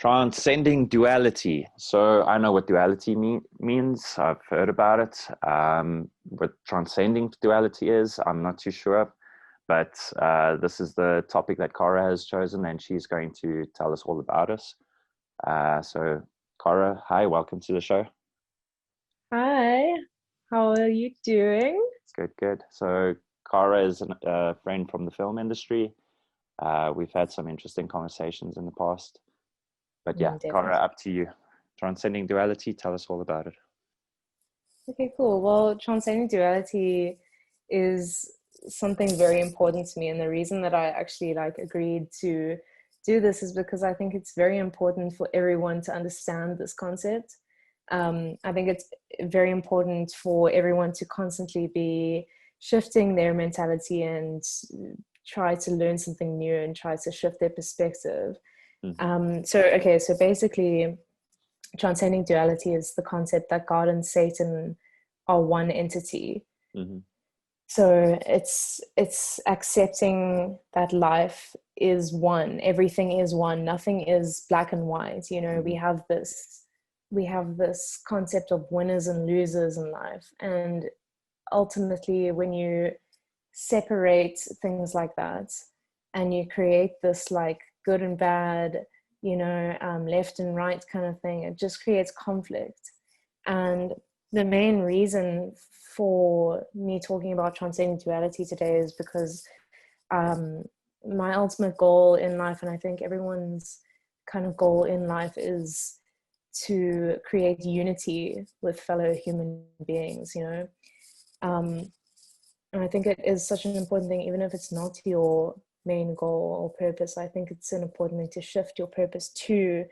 Transcending duality. So I know what duality means. I've heard about it. What transcending duality is, I'm not too sure. But this is the topic that Cara has chosen, and she's going to tell us all about it. So Cara, hi, welcome to the show. Hi, how are you doing? Good, good. So Cara is a friend from the film industry. We've had some interesting conversations in the past. But yeah, Cara, Definitely. up to you. Transcending duality, tell us all about it. Okay, cool. Well, transcending duality is something very important to me, and the reason that I actually agreed to do this is because I think it's very important for everyone to understand this concept. I think it's very important for everyone to constantly be shifting their mentality and try to learn something new and try to shift their perspective. So basically, transcending duality is the concept that God and Satan are one entity. Mm-hmm. So it's accepting that life is one, everything is one, nothing is black and white. You know, we have this concept of winners and losers in life, and ultimately when you separate things like that and you create this like good and bad, left and right kind of thing, it just creates conflict. And the main reason for me talking about transcending duality today is because my ultimate goal in life, and I think everyone's kind of goal in life, is to create unity with fellow human beings, and I think it is such an important thing, even if it's not your main goal or purpose. I think it's an important thing to shift your purpose to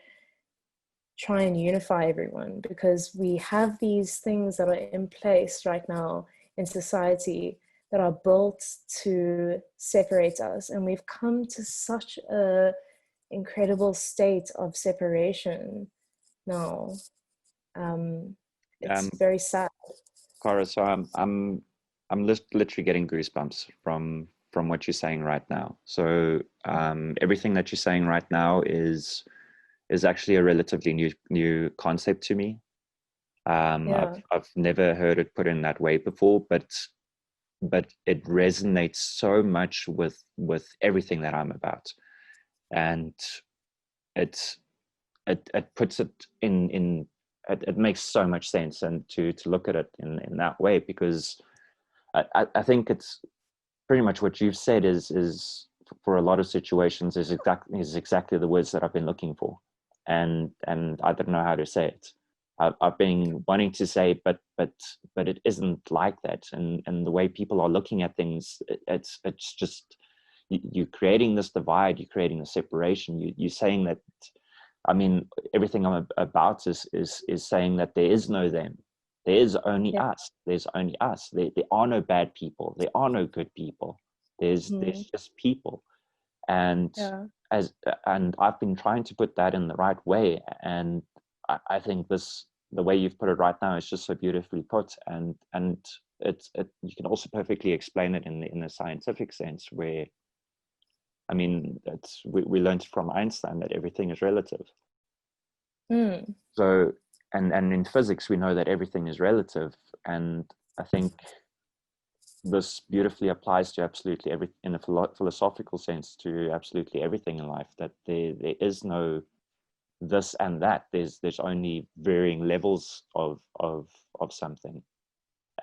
try and unify everyone, because we have these things that are in place right now in society that are built to separate us, and we've come to such a incredible state of separation now. It's very sad. Cara, so I'm literally getting goosebumps from what you're saying right now. So everything that you're saying right now is actually a relatively new concept to me. I've never heard it put in that way before, but it resonates so much with everything that I'm about, and it puts it in it makes so much sense, and to look at it in that way, because I think it's pretty much what you've said is for a lot of situations is exactly the words that I've been looking for, and I don't know how to say it. I've been wanting to say, but it isn't like that, and the way people are looking at things, it's just you're creating this divide, you're creating a separation. You're saying that, I mean, everything I'm about is saying that there is no them. There is only us. There's only us. There are no bad people. There are no good people. There's just people. And and I've been trying to put that in the right way. And I think the way you've put it right now is just so beautifully put. And you can also perfectly explain it in a scientific sense, where, I mean, we learned from Einstein that everything is relative. So, and in physics, we know that everything is relative. And I think this beautifully applies to absolutely everything, in a philosophical sense, to absolutely everything in life, that there is no this and that. There's only varying levels of something.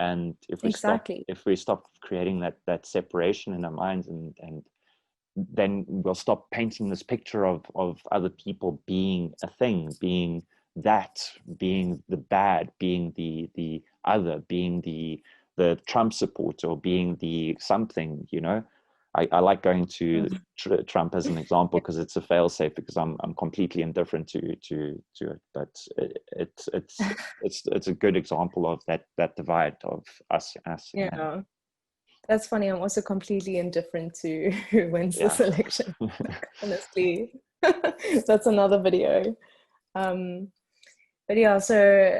And if we stop creating that separation in our minds, and then we'll stop painting this picture of other people being a thing, being that, being the bad, being the other, being the Trump supporter, or being the something, I like going to Trump as an example, because it's a fail-safe, because I'm completely indifferent to it, but it's a good example of that divide of us. Yeah. That's funny. I'm also completely indifferent to who wins this election. Honestly, that's another video. But yeah, so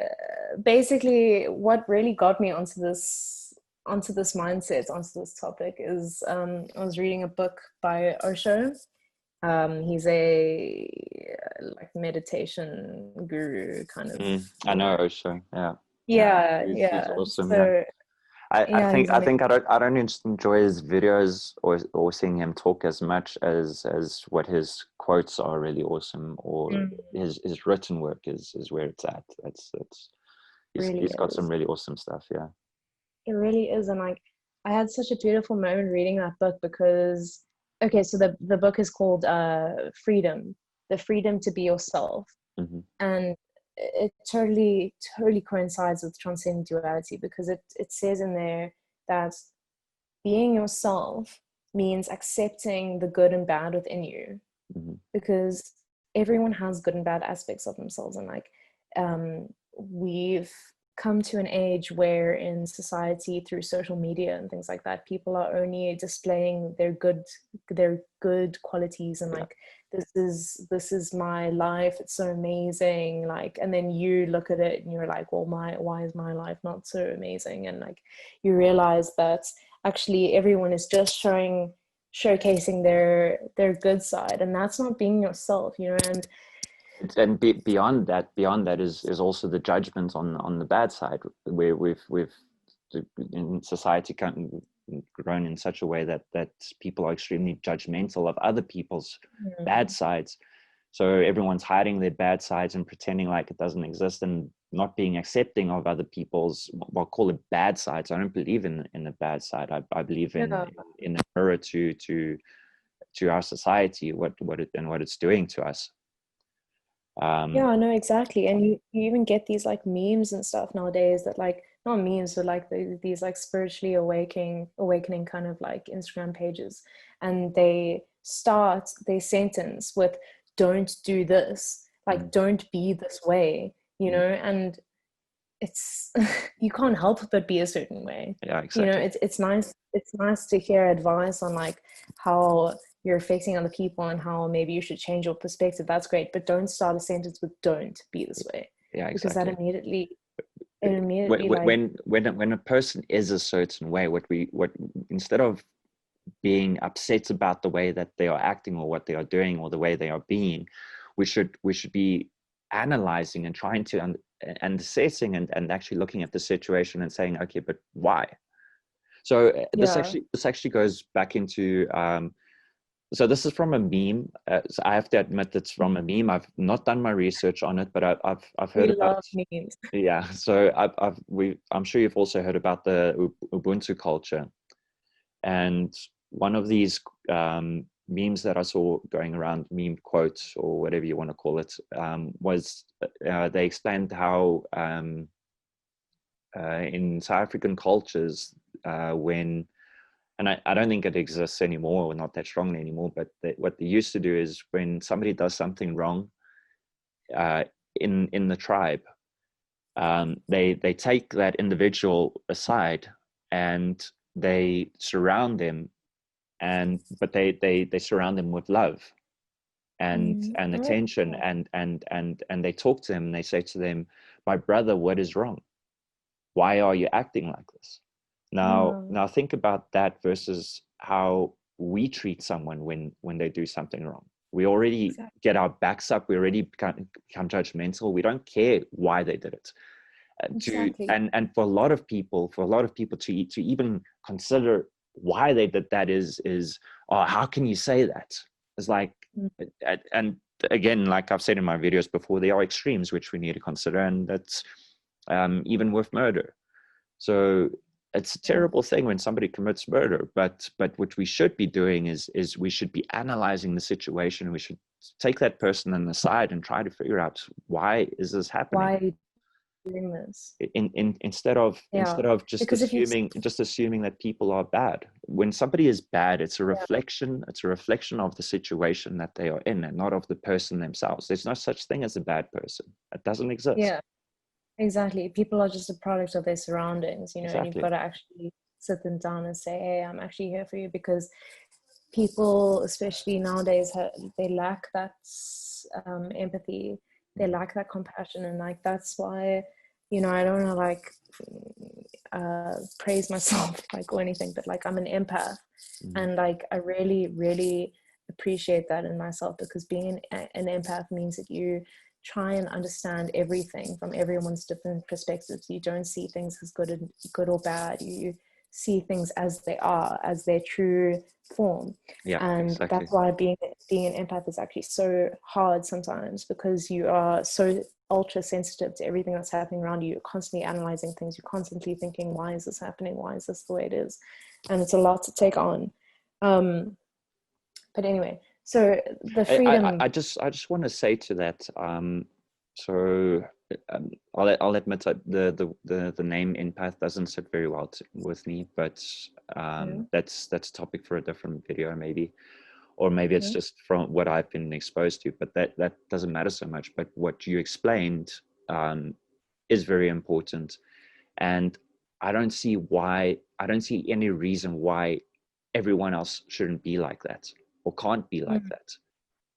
basically, what really got me onto this mindset, onto this topic, is I was reading a book by Osho, He's a like meditation guru kind of, I you know. know Osho. Yeah, yeah. He's Yeah. awesome. Yeah. So I yeah, think he's I think amazing. I don't just enjoy his videos or seeing him talk as much as what his quotes are really awesome, or Mm, his written work is where it's at. It's really he's got some is. really awesome stuff. Yeah. It really is. And like, I had such a beautiful moment reading that book because, okay, so the book is called Freedom, the freedom to be yourself. Hmm. And it totally coincides with Transcending Duality, because it says in there that being yourself means accepting the good and bad within you, Hmm. because everyone has good and bad aspects of themselves. And like, we've come to an age where in society, through social media and things like that, people are only displaying their good qualities, and Yeah. like, this is my life, it's so amazing, like, and then you look at it and you're like, well, my why is my life not so amazing? And like, you realize that actually everyone is just showcasing their good side, and that's not being yourself, you know. And And beyond that is also the judgment on the bad side, where we've in society grown in such a way that people are extremely judgmental of other people's bad mm, sides. So everyone's hiding their bad sides and pretending like it doesn't exist, and not being accepting of other people's, well, call it bad sides. I don't believe in the bad side. I believe yeah, in the mirror to our society, what it's doing to us. Um, yeah, no, exactly. And you even get these like memes and stuff nowadays, that like, not memes, but like these like spiritually awakening kind of like Instagram pages, and they start their sentence with, don't do this, like, mm, don't be this way, you mm, know. And it's you can't help but be a certain way, yeah, you know. exactly. It's nice to hear advice on like how you're affecting other people and how maybe you should change your perspective. That's great, but don't start a sentence with, don't be this way, Yeah, because that exactly. immediately like, When a person is a certain way, what instead of being upset about the way that they are acting or what they are doing or the way they are being, we should be analyzing and trying to and assessing and actually looking at the situation and saying, okay, but why? So yeah, this actually goes back into so this is from a meme. So I have to admit it's from a meme. I've not done my research on it, but I've we heard about. love memes. Yeah, so I'm sure you've also heard about the Ubuntu culture, and one of these memes that I saw going around, meme quotes or whatever you want to call it, was they explained how in South African cultures, when, and I don't think it exists anymore, or not that strongly anymore, but what they used to do is when somebody does something wrong uh, in the tribe, they take that individual aside and they surround them, but they surround them with love and Oh, attention, and they talk to them and they say to them, my brother, what is wrong? Why are you acting like this? wow, Now think about that versus how we treat someone when they do something wrong. We already get exactly, our backs up. We already become judgmental. We don't care why they did it. To exactly. and for a lot of people, to even consider why they did that is, oh, how can you say that? It's like, Mm, and again, like I've said in my videos before, there are extremes which we need to consider, and that's even with murder. So it's a yeah, terrible thing when somebody commits murder, but what we should be doing is we should be analyzing the situation. We should take that person on the side and try to figure out, why is this happening? why are you doing this? Yeah, Instead of just because if you, assuming that people are bad. When somebody is bad, yeah, it's a reflection of the situation that they are in, and not of the person themselves. There's no such thing as a bad person. It doesn't exist. yeah, exactly. People are just a product of their surroundings, you know, and you've got Exactly. to actually sit them down and say, hey, I'm actually here for you, because people, especially nowadays, they lack that empathy, they Mm-hmm. lack that compassion, and like, that's why, you know, I don't want to like praise myself like or anything, but like, I'm an empath, Mm-hmm. and like, I really appreciate that in myself, because being an empath means that you try and understand everything from everyone's different perspectives. You don't see things as good or bad. You see things as they are, as their true form. Yeah, And exactly. that's why being an empath is actually so hard sometimes, because you are so ultra sensitive to everything that's happening around you. You're constantly analyzing things. You're constantly thinking, why is this happening? Why is this the way it is? And it's a lot to take on. But anyway, so the freedom. I just want to say to that. So I'll admit that the name empath doesn't sit very well with me, but that's a topic for a different video maybe, or maybe it's just from what I've been exposed to. But that doesn't matter so much. But what you explained is very important, and I don't see any reason why everyone else shouldn't be like that or can't be like that.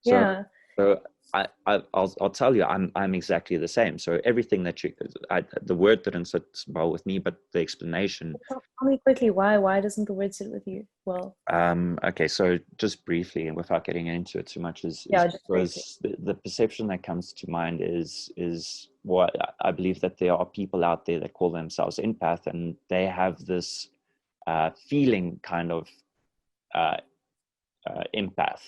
So I'll tell you, I'm exactly the same. So everything that the word didn't sit well with me, but the explanation. Tell me quickly, why doesn't the word sit with you well? Okay, so just briefly, and without getting into it too much, is because the perception that comes to mind is what I believe, that there are people out there that call themselves empath, and they have this feeling kind of empath.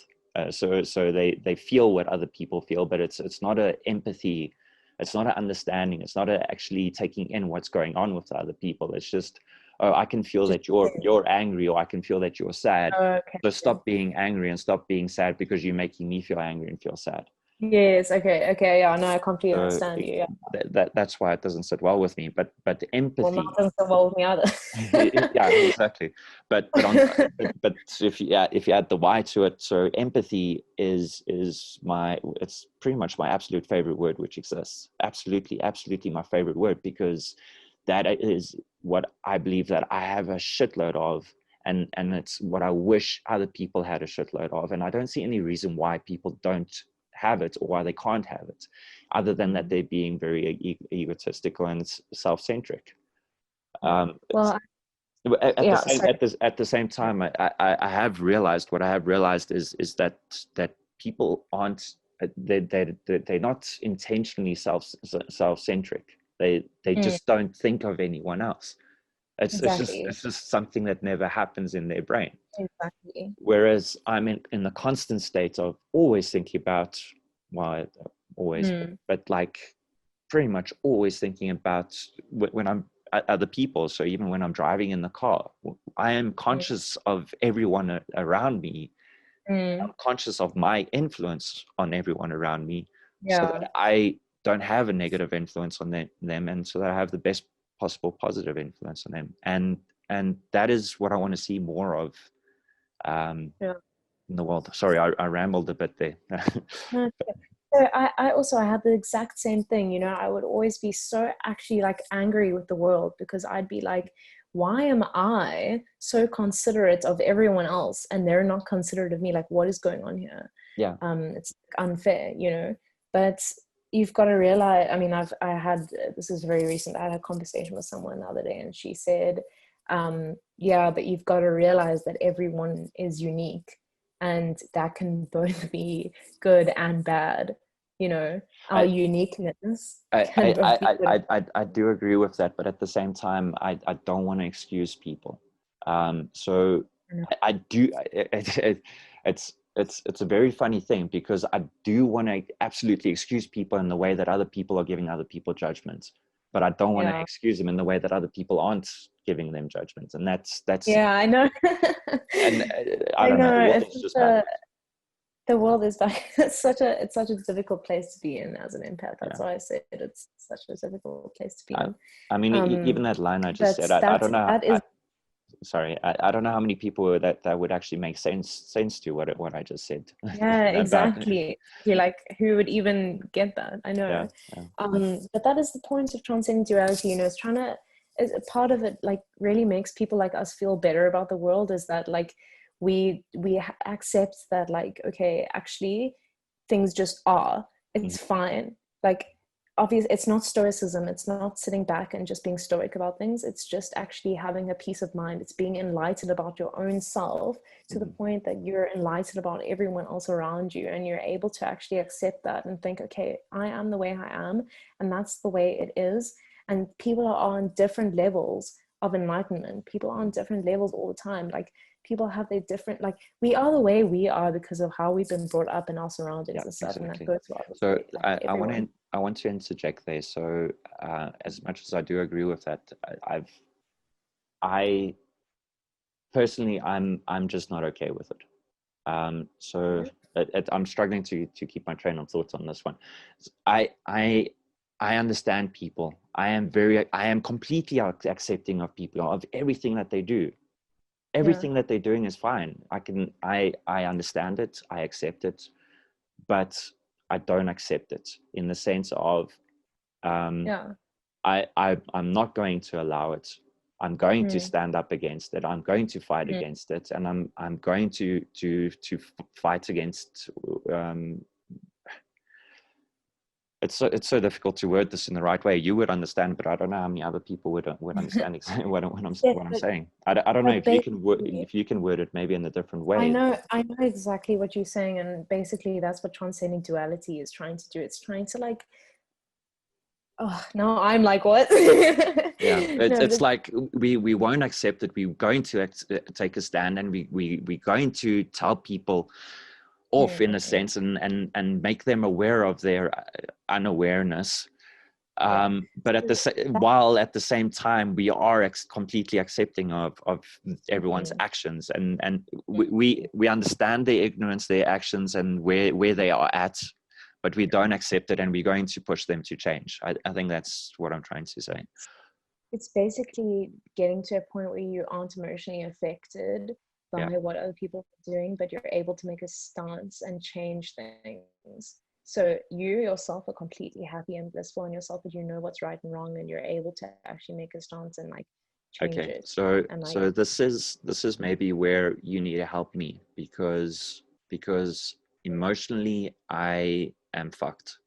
So they feel what other people feel, but it's not a empathy, it's not an understanding, it's not actually taking in what's going on with the other people. It's just, oh, I can feel that you're angry, or I can feel that you're sad. So stop being angry and stop being sad, because you're making me feel angry and feel sad. Yes. Okay. Yeah. No, I completely understand you. Yeah. That's why it doesn't sit well with me. But empathy. Well, not doesn't sit well with me either. Yeah, exactly. But if you add the Y to it, so empathy is it's pretty much my absolute favorite word which exists. Absolutely my favorite word, because that is what I believe that I have a shitload of. And it's what I wish other people had a shitload of. And I don't see any reason why people don't have it, or why they can't have it, other than that they're being very egotistical and self-centric. At the same time, I have realized, what I have realized is that people aren't, they're not intentionally self-centric. They just don't think of anyone else. It's just something that never happens in their brain. Exactly. Whereas I'm in the constant state of always thinking about, but like pretty much always thinking about when I'm other people. So even when I'm driving in the car, I am conscious of everyone around me. I'm conscious of my influence on everyone around me, so that I don't have a negative influence on them, and so that I have the best possible positive influence on them. And that is what I want to see more of in the world. Sorry, I rambled a bit there. So I had the exact same thing, you know. I would always be so actually like angry with the world, because I'd be like, why am I so considerate of everyone else and they're not considerate of me? Like, what is going on here? It's unfair, you know. But you've got to realize, I mean, this is very recent, I had a conversation with someone the other day, and she said, but you've got to realize that everyone is unique, and that can both be good and bad, you know. Our uniqueness can both be good. I do agree with that, but at the same time, I don't want to excuse people. So I do. It's a very funny thing, because I do want to absolutely excuse people in the way that other people are giving other people judgments, but I don't want to excuse them in the way that other people aren't giving them judgments. And that's I know. And I don't know. The world is back. It's such a difficult place to be in as an empath. That's why I said it's such a difficult place to be in. I mean, even that line I just said, I don't know. I don't know how many people that would actually make sense to what I just said. Yeah, exactly. You're like, who would even get that? I know. But that is the point of transcending duality, you know. It's part of it, like, really makes people like us feel better about the world, is that like we accept that, like, okay, actually things just are, it's fine. Like, obviously it's not stoicism, it's not sitting back and just being stoic about things, it's just actually having a peace of mind. It's being enlightened about your own self to the point that you're enlightened about everyone else around you, and you're able to actually accept that and think, okay, I am the way I am, and that's the way it is. And people are on different levels of enlightenment. People are on different levels all the time. Like, people have their different, like, we are the way we are because of how we've been brought up in our surroundings and stuff. Exactly. And that goes for So like I want to interject there. So as much as I do agree with that, I personally, I'm just not okay with it. So I'm struggling to keep my train of thoughts on this one. I understand people. I am completely accepting of people, of everything that they do. Everything that they're doing is fine. I understand it. I accept it, but I don't accept it in the sense of, I'm not going to allow it. I'm going to stand up against it. I'm going to fight against it, and I'm going to fight against. It's so difficult to word this in the right way. You would understand, but I don't know how many other people would understand exactly what I'm saying. I don't know if you can word it maybe in a different way. I know exactly what you're saying, and basically that's what transcending duality is trying to do. It's trying to, like, oh, now I'm like, what? It's like we won't accept it. We're going to take a stand, and we're going to tell people off in a sense, and make them aware of their unawareness. But while at the same time we are completely accepting of everyone's actions, and we understand their ignorance, their actions, and where they are at, but we don't accept it, and we're going to push them to change. I think that's what I'm trying to say. It's basically getting to a point where you aren't emotionally affected by what other people are doing, but you're able to make a stance and change things. So you yourself are completely happy and blissful in yourself, that you know what's right and wrong, and you're able to actually make a stance and, like, change it. So this is maybe where you need to help me, because emotionally I am fucked.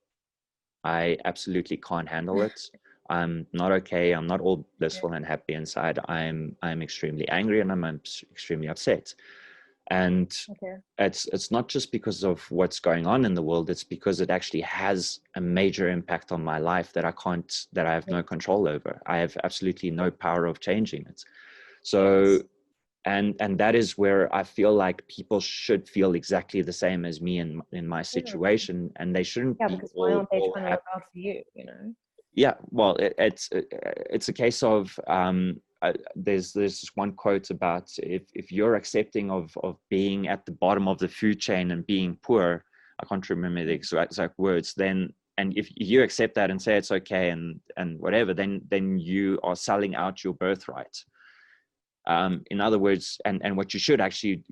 I absolutely can't handle it. I'm not okay. I'm not all blissful and happy inside. I'm extremely angry, and I'm extremely upset. And it's not just because of what's going on in the world. It's because it actually has a major impact on my life that I have no control over. I have absolutely no power of changing it. So, and that is where I feel like people should feel exactly the same as me in my situation, and they shouldn't be because why aren't they trying to look out for you, you know? Yeah, well, it's a case of there's this one quote about, if you're accepting of being at the bottom of the food chain and being poor, I can't remember the exact words, then, and if you accept that and say it's okay and whatever, then you are selling out your birthright. In other words, and what you should actually,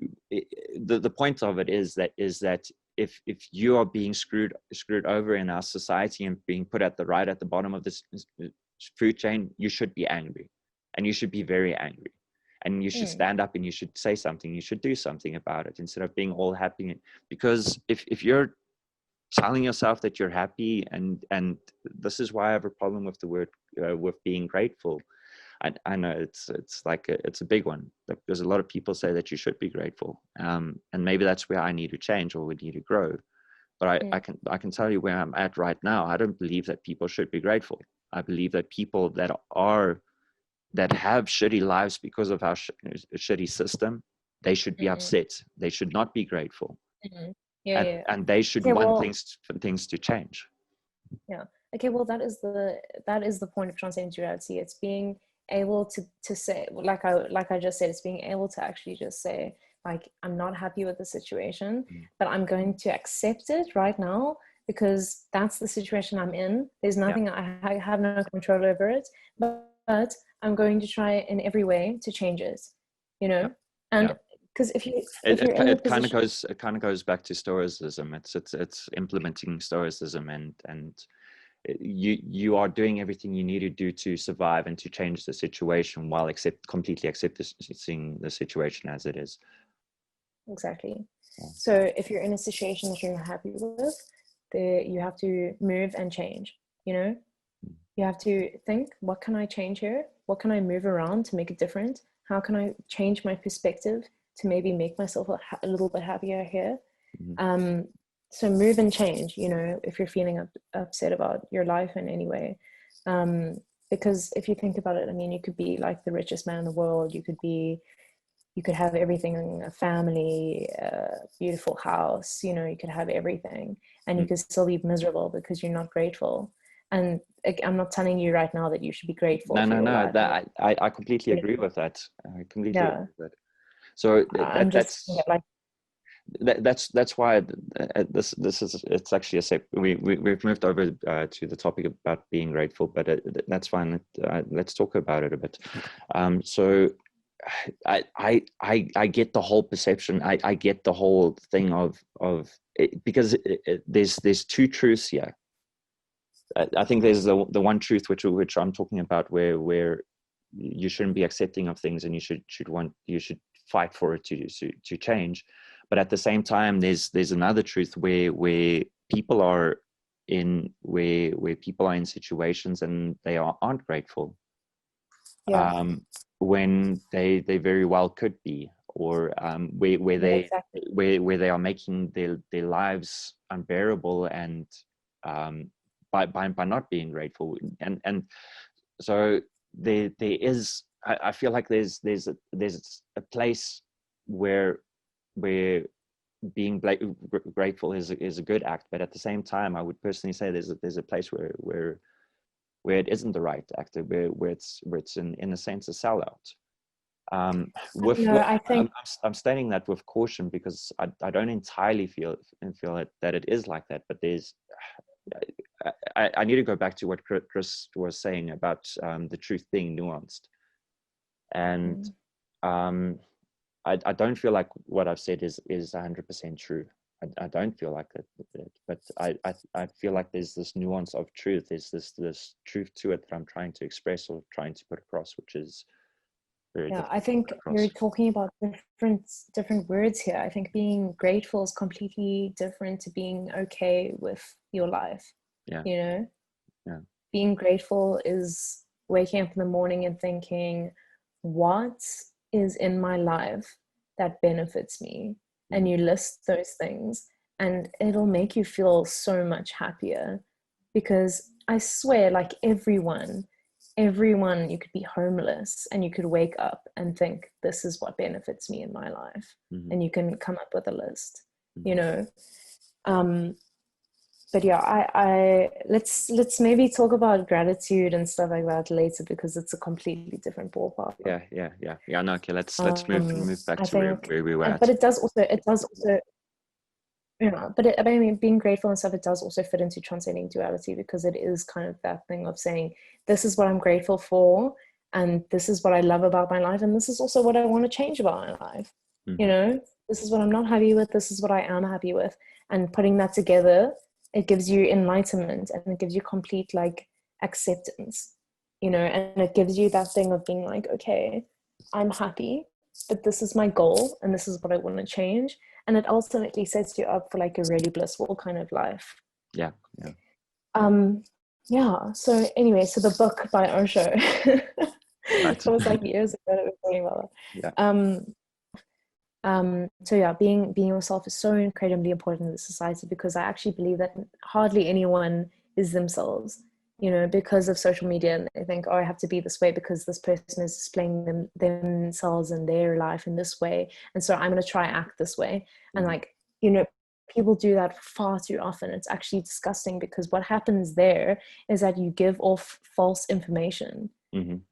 the point of it is that if you are being screwed over in our society and being put at the bottom of this food chain, you should be angry, and you should be very angry, and you should stand up and you should say something. You should do something about it instead of being all happy. Because if you're telling yourself that you're happy, and this is why I have a problem with the word with being grateful. I know it's like it's a big one, because a lot of people say that you should be grateful, and maybe that's where I need to change, or we need to grow. But I can tell you where I'm at right now. I don't believe that people should be grateful. I believe that people that have shitty lives because of our shitty system, they should be upset. They should not be grateful. And they should want things to change. Okay, well, that is the point of transcending duality. It's being able to say, like I just said, it's being able to actually just say, like, I'm not happy with the situation, but I'm going to accept it right now, because that's the situation I'm in. There's nothing, I have no control over it, but I'm going to try in every way to change it, you know? And because it kind of goes back to stoicism. It's implementing stoicism, and you are doing everything you need to do to survive and to change the situation, while completely accepting the situation as it is. Exactly. So if you're in a situation that you're not happy with, you have to move and change. you know? You have to think, what can I change here? What can I move around to make it different? How can I change my perspective to maybe make myself a little bit happier here? So move and change, you know, if you're feeling upset about your life in any way. Because if you think about it, I mean, you could be like the richest man in the world. You could have everything, a family, a beautiful house, you know, you could have everything, and you could still be miserable because you're not grateful. And I'm not telling you right now that you should be grateful. No. That I completely agree with that. I completely agree with that. So that's why this is, it's actually we've moved over to the topic about being grateful, but that's fine. Let's talk about it a bit. So I get the whole perception. I get the whole thing of it, because there's two truths here. I think there's the one truth which I'm talking about, where you shouldn't be accepting of things, and you should fight for it to change. But at the same time, there's another truth where people are in situations and they aren't grateful. Yeah. When they very well could be, or where they are making their lives unbearable, and by not being grateful. And so there is, I feel like there's a place where being grateful is a good act, but at the same time, I would personally say there's a place where it isn't the right act, where it's in a sense a sellout. I think I'm stating that with caution, because I don't entirely feel that it is like that. But I need to go back to what Chris was saying about the truth being nuanced, and I don't feel like what I've said is 100% true. I don't feel like that, but I feel like there's this nuance of truth. There's this truth to it that I'm trying to express, or trying to put across, which is very difficult. I think you're talking about different words here. I think being grateful is completely different to being okay with your life. Yeah. You know? Yeah. Being grateful is waking up in the morning and thinking, what is in my life that benefits me? And you list those things, and it'll make you feel so much happier. Because I swear, like everyone, you could be homeless and you could wake up and think, this is what benefits me in my life. And you can come up with a list, you know. But yeah, I let's maybe talk about gratitude and stuff like that later, because it's a completely different ballpark. Yeah. No, okay, let's move back to where we were at. But it does also, yeah. But I mean, being grateful and stuff, it does also fit into transcending duality, because it is kind of that thing of saying, this is what I'm grateful for, and this is what I love about my life, and this is also what I want to change about my life. You know, this is what I'm not happy with, this is what I am happy with, and putting that together, it gives you enlightenment, and it gives you complete like acceptance, you know, and it gives you that thing of being like, okay, I'm happy, but this is my goal, and this is what I want to change. And it ultimately sets you up for like a really blissful kind of life. Yeah. So anyway, so the book by Osho, it was like years ago that we were talking about it. So yeah, being yourself is so incredibly important in this society, because I actually believe that hardly anyone is themselves, you know, because of social media, and they think, oh, I have to be this way because this person is displaying themselves and their life in this way, and so I'm going to try act this way. And like, you know, people do that far too often. It's actually disgusting, because what happens there is that you give off false information.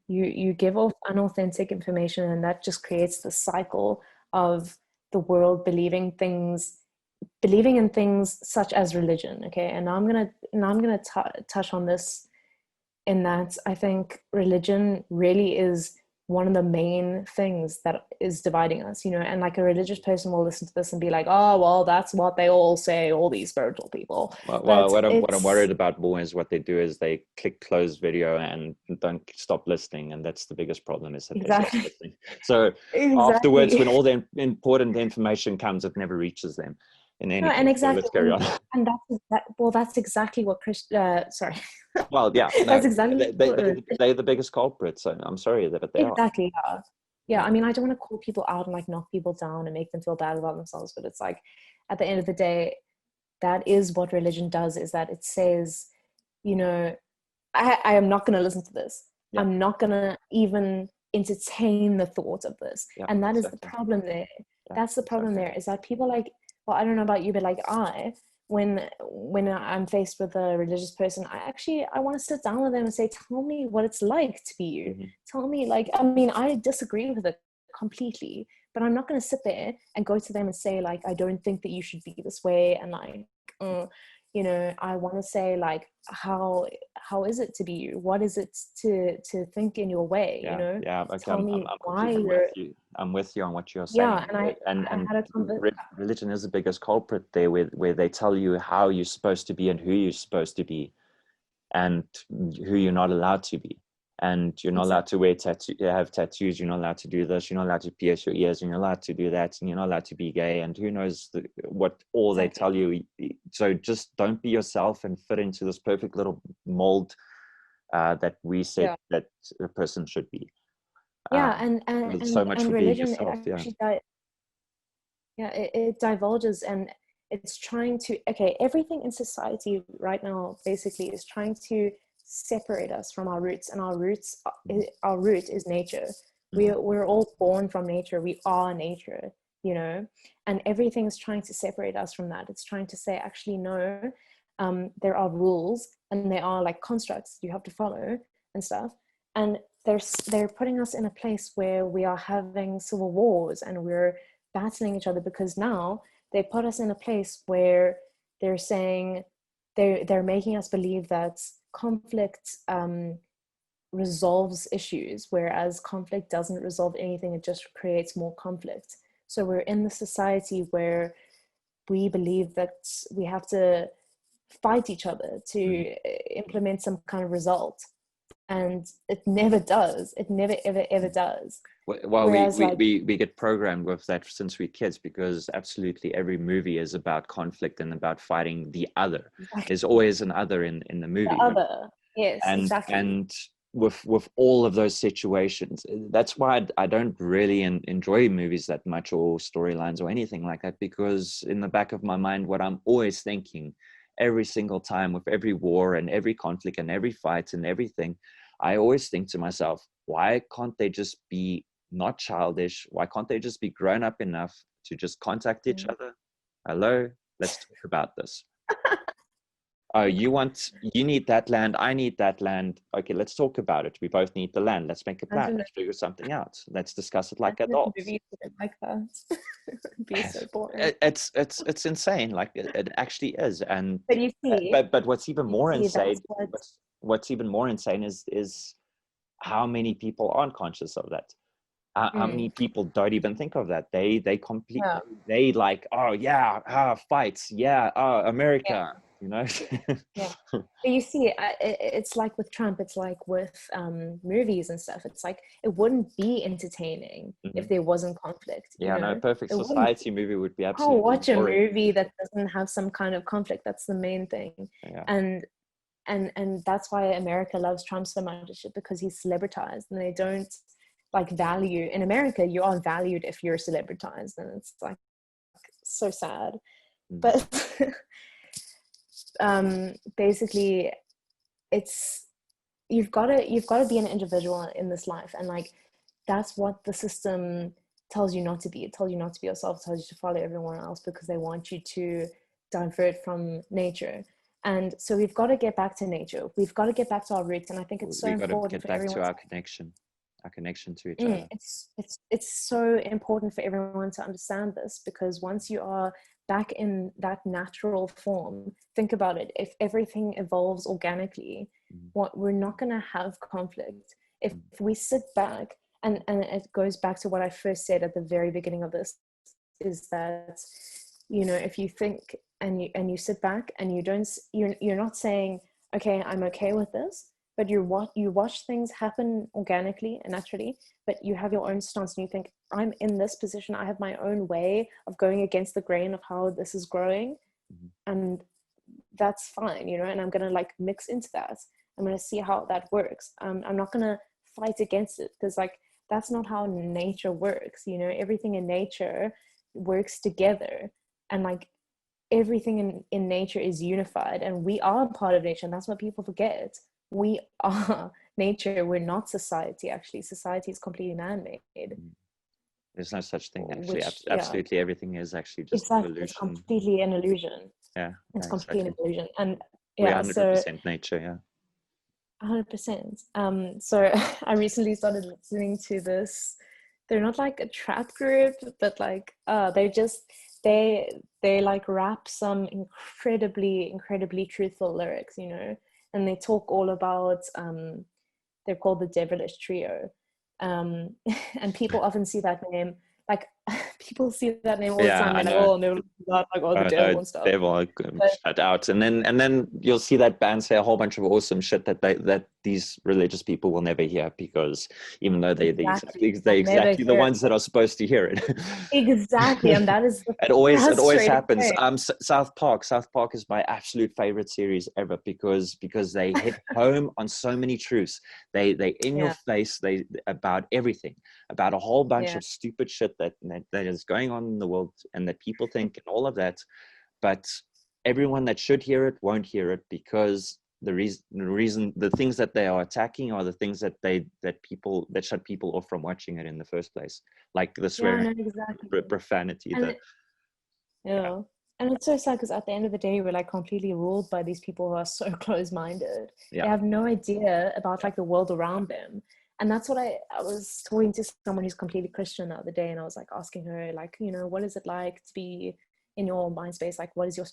You give off unauthentic information, and that just creates the cycle of the world believing in things such as religion. Okay, and I'm gonna touch on this, in that I think religion really is one of the main things that is dividing us, you know. And like a religious person will listen to this and be like, oh, well, that's what they all say, all these spiritual people. Well, what I'm worried about more is what they do is they click close video and don't stop listening, and that's the biggest problem, is that they stop listening. So afterwards, when all the important information comes, it never reaches them. in any No, and case. So exactly, let's carry on. and that's exactly what sorry, Well, yeah, that's no, exactly what, they're the biggest culprits. So I'm sorry, but they are. exactly, yeah. Yeah, Yeah. I mean, I don't want to call people out and like knock people down and make them feel bad about themselves, but it's like, at the end of the day, that is what religion does, is that it says, you know, I am not going to listen to this. Yeah. I'm not going to even entertain the thought of this. Yeah, And that is the exactly. problem there. Yeah, That's the problem exactly. there, is that people like, well, I don't know about you, but like when I'm faced with a religious person, I want to sit down with them and say, tell me what it's like to be you. Mm-hmm. Tell me, like, I mean, I disagree with it completely, but I'm not going to sit there and go to them and say, like, I don't think that you should be this way, and like, you know, I want to say, like, how is it to be you? What is it to think in your way? Yeah, you know, yeah. Okay, tell me I'm why completely with you're, you. I'm with you on what you're yeah. saying. And I And had a religion is the biggest culprit there, where they tell you how you're supposed to be and who you're supposed to be, and who you're not allowed to be. And you're not allowed to have tattoos. You're not allowed to do this. You're not allowed to pierce your ears. And you're allowed to do that. And you're not allowed to be gay. And who knows what all they tell you. So just don't be yourself and fit into this perfect little mold that we said that a person should be. yeah. There's so much And for being religion, it yourself. Yeah. actually yeah, it divulges, and it's trying to, okay, everything in society right now basically is trying to separate us from our roots, and our root is nature. We're all born from nature. We are nature, you know, and everything is trying to separate us from that. It's trying to say, actually, no, there are rules, and there are like constructs you have to follow and stuff, and they're putting us in a place where we are having civil wars, and we're battling each other, because now they put us in a place where they're saying, they're making us believe that conflict resolves issues, whereas conflict doesn't resolve anything. It just creates more conflict. So we're in the society where we believe that we have to fight each other to implement some kind of result, and it never does. It never ever does. Well, Whereas, like, we get programmed with that since we're kids, because absolutely every movie is about conflict and about fighting the other. exactly, There's always an other in the the movie. other, yes, exactly. And with all of those situations, that's why I don't really enjoy movies that much, or storylines or anything like that, because in the back of my mind, what I'm always thinking every single time, with every war and every conflict and every fight and everything, I always think to myself, why can't they just be not childish? Why can't they just be grown up enough to just contact each other? Hello, let's talk about this. Oh, you need that land. I need that land. Okay, let's talk about it. We both need the land. Let's make a plan. Imagine Let's figure something out. Let's discuss it like if adults. movies were like that. It'd be so boring. It's insane. Like it actually is. And But you see, but what's even more insane, that's what. what's even more insane is how many people aren't conscious of that. How many people don't even think of that? They completely, Yeah, they like, oh yeah, fights, yeah, yeah, America, you know. yeah. But you see, it's like with Trump. It's like with movies and stuff. It's like it wouldn't be entertaining if there wasn't conflict. You Yeah, no, know, Perfect it wouldn't. Society movie would be Oh, absolutely watch a boring. movie that doesn't have some kind of conflict. That's the main thing. Yeah. And that's why America loves Trump so much, because he's celebritized, and they don't like value. In America, you are valued if you're celebritized, and it's like so sad. But basically, it's you've got to be an individual in this life, and like that's what the system tells you not to be. It tells you not to be yourself. It tells you to follow everyone else, because they want you to divert from nature. And so we've got to get back to nature. We've got to get back to our roots. And I think it's so We've got to important get for back everyone. to our connection to each other. It's so important for everyone to understand this, because once you are back in that natural form, think about it. If everything evolves organically, we're not going to have conflict. If we sit back, and it goes back to what I first said at the very beginning of this, is that, you know, if you think and you sit back and you're not saying, okay, I'm okay with this, but you watch things happen organically and naturally, but you have your own stance and you think, I'm in this position, I have my own way of going against the grain of how this is growing, and that's fine, you know, and I'm gonna like mix into that. I'm gonna see how that works. I'm not gonna fight against it, because like that's not how nature works, you know. Everything in nature works together, and like everything in nature is unified, and we are part of nature, and that's what people forget. We are nature, we're not society. Actually, society is completely man-made. There's no such thing, actually. Which, Absolutely, everything is actually just exactly, it's illusion. completely an illusion. Yeah, It's completely exactly. an illusion. And We're yeah, so 100% nature. Yeah. 100%. So I recently started listening to this. They're not like a trap group, but like they like rap some incredibly truthful lyrics, you know, and they talk all about they're called the Devilish Trio. And people often see that name, like people see that name all the Yeah, time. I They're like, know. oh, never like, oh, the devil No, and stuff. they've all But shut out, and then you'll see that band say a whole bunch of awesome shit that these religious people will never hear, because even though exactly, they're I'll never exactly the hear it. ones that are supposed to hear it. Exactly, and that is the It always frustrating happens. thing. South Park is my absolute favorite series ever, because they hit home on so many truths. They in your Yeah, face, they about everything, about a whole bunch yeah, of stupid shit that is going on in the world and that people think and all of that. But everyone that should hear it won't hear it, because the things that they are attacking are the things that shut people off from watching it in the first place, like the yeah, swearing, no, exactly. profanity, And the yeah, yeah, and it's so sad, because at the end of the day, we're like completely ruled by these people who are so close-minded. They yeah, have no idea about yeah. like the world around them. And that's what I was talking to someone who's completely Christian the other day, and I was like asking her, like, you know, what is it like to be in your mind space? Like, what does your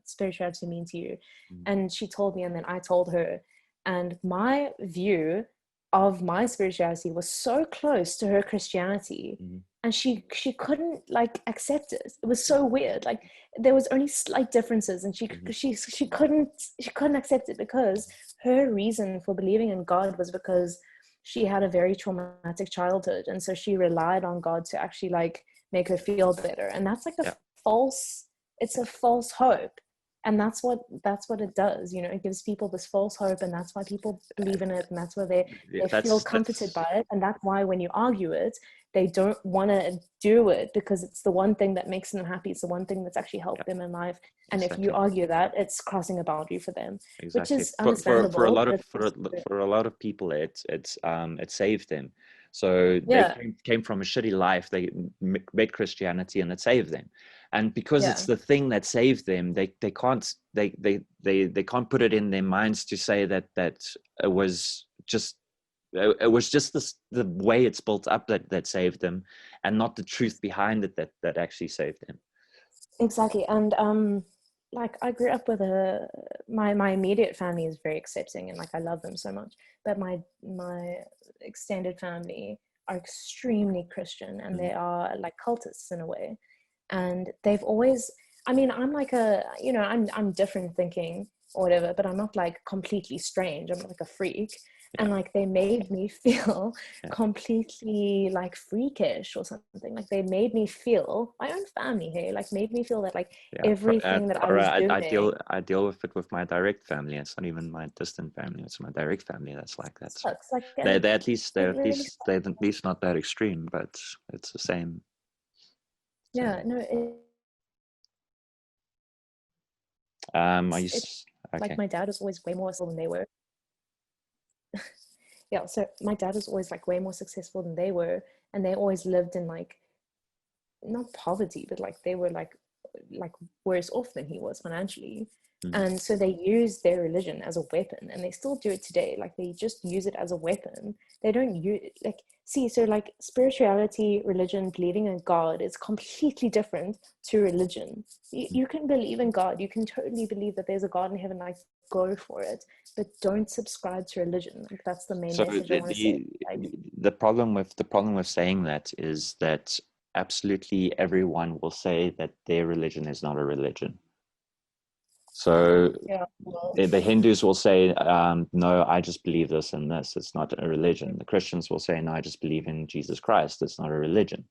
spirituality mean to you? Mm, And she told me, and then I told her, and my view of my spirituality was so close to her Christianity, mm, and she couldn't like accept it. It was so weird. Like there was only slight differences, and mm, she couldn't accept it, because her reason for believing in God was because she had a very traumatic childhood, and so she relied on God to actually like make her feel better. And that's like a yeah, false, it's a false hope. And that's what it does, you know. It gives people this false hope, and that's why people believe in it, and that's why yeah. they feel comforted by it. And that's why when you argue it, they don't want to do it, because it's the one thing that makes them happy. It's the one thing that's actually Yeah, helped them in life. And if you exactly. argue that, it's crossing a boundary for them, which Exactly. is For a understandable, lot but of it's also, for a lot of people, it saved them. So they yeah, came from a shitty life. They met Christianity, and it saved them. And because it's yeah, the thing that saved them, they can't put it in their minds to say that it was just the way it's built up that saved them, and not the truth behind it that actually saved them. exactly. And like I grew up with my immediate family is very accepting, and like I love them so much, but my extended family are extremely Christian, and Mm, they are like cultists in a way. And they've always, I mean, I'm like a, you know, I'm different thinking or whatever, but I'm not like completely strange. I'm not like a freak. yeah, And like they made me feel yeah. completely like freakish or something. Like they made me feel, my own family here like made me feel that like Yeah, everything that I or was doing I deal with it with my direct family. It's not even my distant family. It's my direct family that's like that. So sucks. Like they're it really they're sucks. at least not that extreme, but it's the same. Yeah, Same. no, Are you it's like okay? my dad was always way more successful than they were. Yeah, so my dad was always like way more successful than they were, and they always lived in like not poverty, but like they were like worse off than he was financially. Mm. And so they use their religion as a weapon, and they still do it today. Like they just use it as a weapon. They don't use like, see, so like spirituality, religion, believing in God is completely different to religion. You can believe in God, you can totally believe that there's a God in heaven, like go for it, but don't subscribe to religion. Like that's the main So message I want to say. Like, the problem with saying that is that absolutely everyone will say that their religion is not a religion. So Yeah. Well, the Hindus will say, no, I just believe this and this. It's not a religion. The Christians will say, no, I just believe in Jesus Christ. It's not a religion.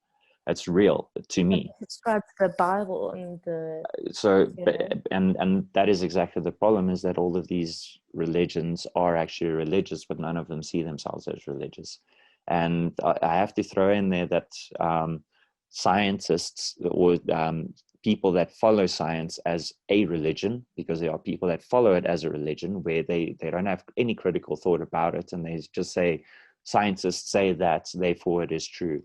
It's real to but me. they subscribe to the Bible and the, So, you know. and that is exactly the problem, is that all of these religions are actually religious, but none of them see themselves as religious. And I have to throw in there that scientists, or people that follow science as a religion, because there are people that follow it as a religion where they don't have any critical thought about it, and they just say, scientists say that, therefore it is true.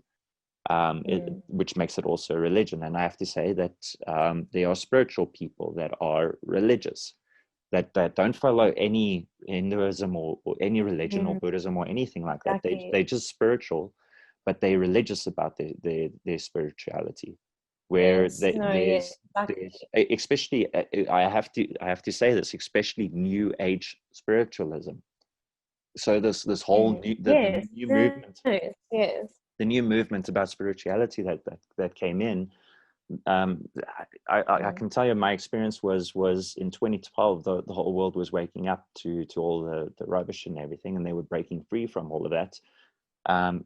Which makes it also a religion. And I have to say that there are spiritual people that are religious, that don't follow any Hinduism or any religion or Buddhism or anything like that. Exactly. They're just spiritual, but they're religious about their spirituality. Where Yes. No, yeah, exactly. there's especially I have to say this, especially New Age spiritualism. So this whole the Yes. new No, movement, yes. the new movement about spirituality that came in, um, I can tell you my experience was in 2012. The whole world was waking up to all the rubbish and everything, and they were breaking free from all of that.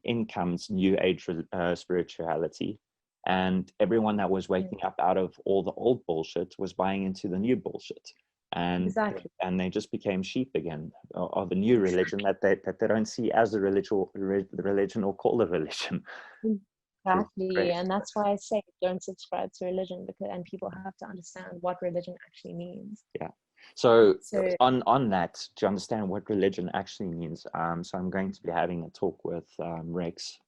In comes New Age spirituality, and everyone that was waking up out of all the old bullshit was buying into the new bullshit, and Exactly. they just became sheep again of a new religion that they don't see as a religion or call a religion. Which is Exactly. great. And that's why I say don't subscribe to religion, because and people have to understand what religion actually means. Yeah. So So on that, to understand what religion actually means, so I'm going to be having a talk with Rex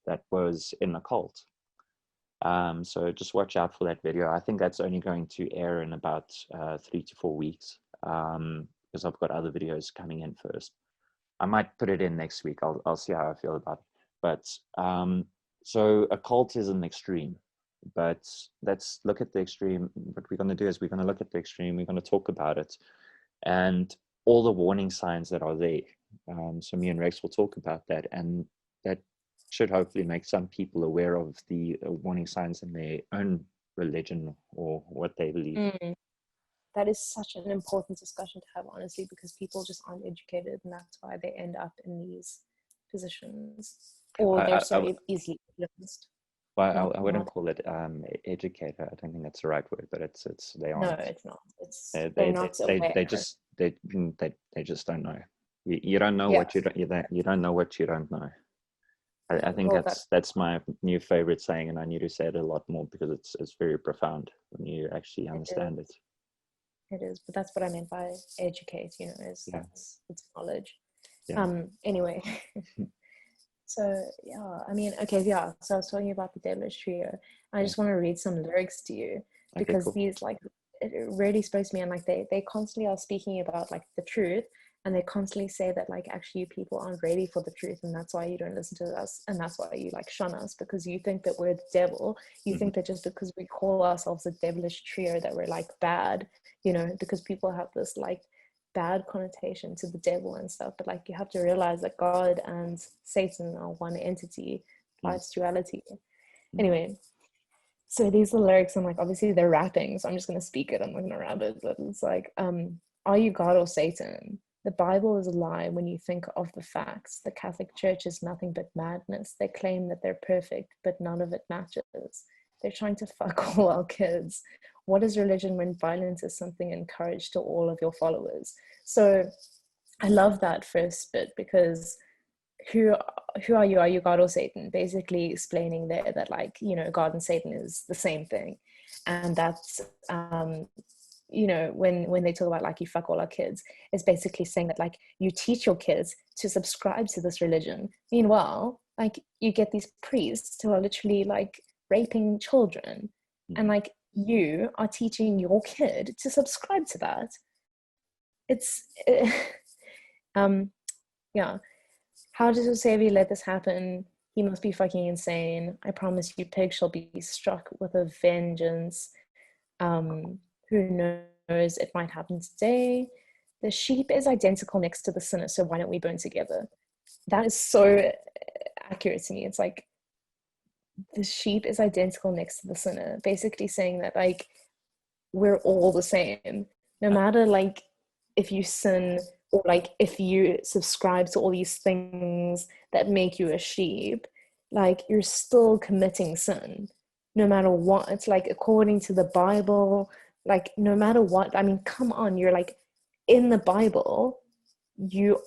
that was in a cult. So just watch out for that video. I think that's only going to air in about 3 to 4 weeks, because I've got other videos coming in first. I might put it in next week. I'll see how I feel about it. But so a cult is an extreme. But let's look at the extreme. What we're going to do is we're going to look at the extreme. We're going to talk about it and all the warning signs that are there. So me and Rex will talk about that, and that should hopefully make some people aware of the warning signs in their own religion or what they believe. that is such an important discussion to have, honestly, because people just aren't educated, and that's why they end up in these positions, or they're so easily influenced. I wouldn't call it educator. I don't think that's the right word, but it's they No, aren't. it's not. It's they're not aware. They just don't know. You don't know Yeah. what you don't know what you don't know. I think Well, that's my new favorite saying, and I need to say it a lot more because it's very profound when you actually understand it. It is, but that's what I meant by educate. You know, is Yeah. it's knowledge. Yeah. Anyway, so yeah, I mean, okay, yeah. So I was talking about the Devilish Trio. I just want to read some lyrics to you, because cool. these, like, it really spoke to me, and like they constantly are speaking about like the truth, and they constantly say that like actually people aren't ready for the truth, and that's why you don't listen to us, and that's why you like shun us, because you think that we're the devil. You think that just because we call ourselves a devilish trio that we're like bad, you know, because people have this like bad connotation to the devil and stuff. But like you have to realize that God and Satan are one entity. Life's duality. Anyway, so these are the lyrics, and like obviously they're rapping, so I'm just gonna speak it, I'm not gonna rap it, but it's like, are you God or Satan? The Bible is a lie when you think of the facts. The Catholic Church is nothing but madness. They claim that they're perfect, but none of it matches. They're trying to fuck all our kids. What is religion when violence is something encouraged to all of your followers? So I love that first bit, because who are you? Are you God or Satan? Basically explaining there that, like, you know, God and Satan is the same thing. And that's you know, when they talk about like you fuck all our kids, it's basically saying that like you teach your kids to subscribe to this religion. Meanwhile, like you get these priests who are literally like raping children, and like you are teaching your kid to subscribe to that. It's yeah. How does your savior let this happen? He must be fucking insane. I promise you, pig shall be struck with a vengeance. Who knows? It might happen today. The sheep is identical next to the sinner, so why don't we burn together? That is so accurate to me. It's like the sheep is identical next to the sinner, basically saying that like we're all the same. no matter like if you sin, or like if you subscribe to all these things that make you a sheep, like you're still committing sin no matter what. It's like according to the Bible, like no matter what, I mean, come on, you're like in the Bible, you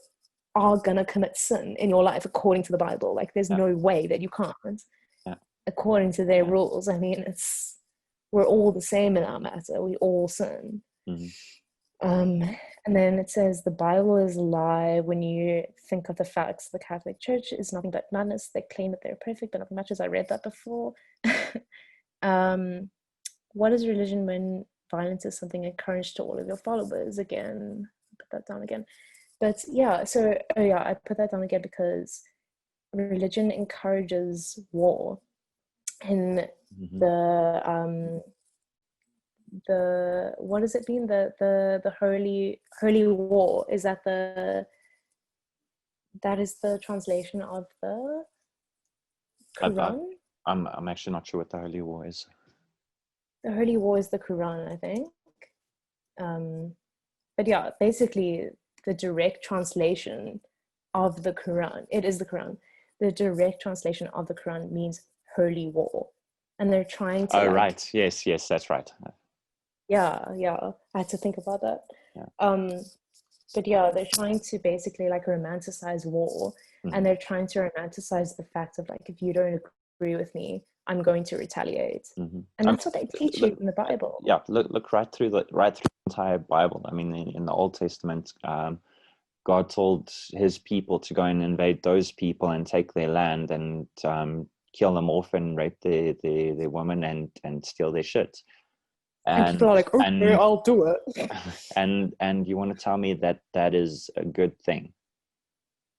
are gonna commit sin in your life according to the Bible. Like there's Yeah. no way that you can't, Yeah. according to their rules. I mean, it's, we're all the same in that matter. We all sin. Mm-hmm. And then it says the Bible is a lie when you think of the facts. The Catholic Church is nothing but madness. They claim that they're perfect, but nothing matches. I read that before. What is religion when violence is something encouraged to all of your followers? Again, put that down again. But yeah, so I put that down again because religion encourages war. And the what has it been, the holy war, is that that is the translation of the Quran? I'm actually not sure what the holy war is. The holy war is the Quran, I think. But yeah, basically the direct translation of the Quran, it is the Quran, the direct translation of the Quran means holy war, and they're trying to right, yes, that's right. Yeah, I had to think about that. But yeah, they're trying to basically like romanticize war, and they're trying to romanticize the fact of like, if you don't agree with me, I'm going to retaliate. And that's what they teach you in the Bible. Yeah, look right through the entire Bible. I mean, in the Old Testament, God told his people to go and invade those people and take their land and kill them off and rape their women and steal their shit. And people are like, okay, I'll do it. And you want to tell me that is a good thing?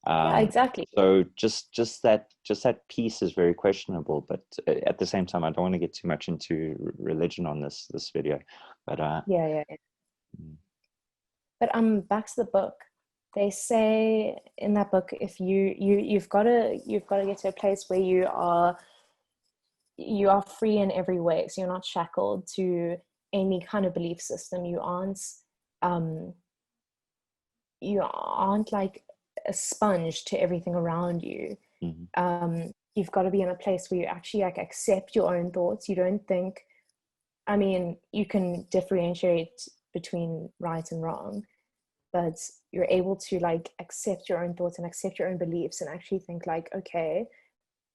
Yeah, exactly. So just that piece is very questionable. But at the same time, I don't want to get too much into religion on this video. But yeah. But back to the book. They say in that book, if you've got to get to a place where you are free in every way, so you're not shackled to any kind of belief system. You aren't like a sponge to everything around you. You've got to be in a place where you actually like accept your own thoughts. You don't think, I mean, you can differentiate between right and wrong, but you're able to like accept your own thoughts and accept your own beliefs and actually think like, okay,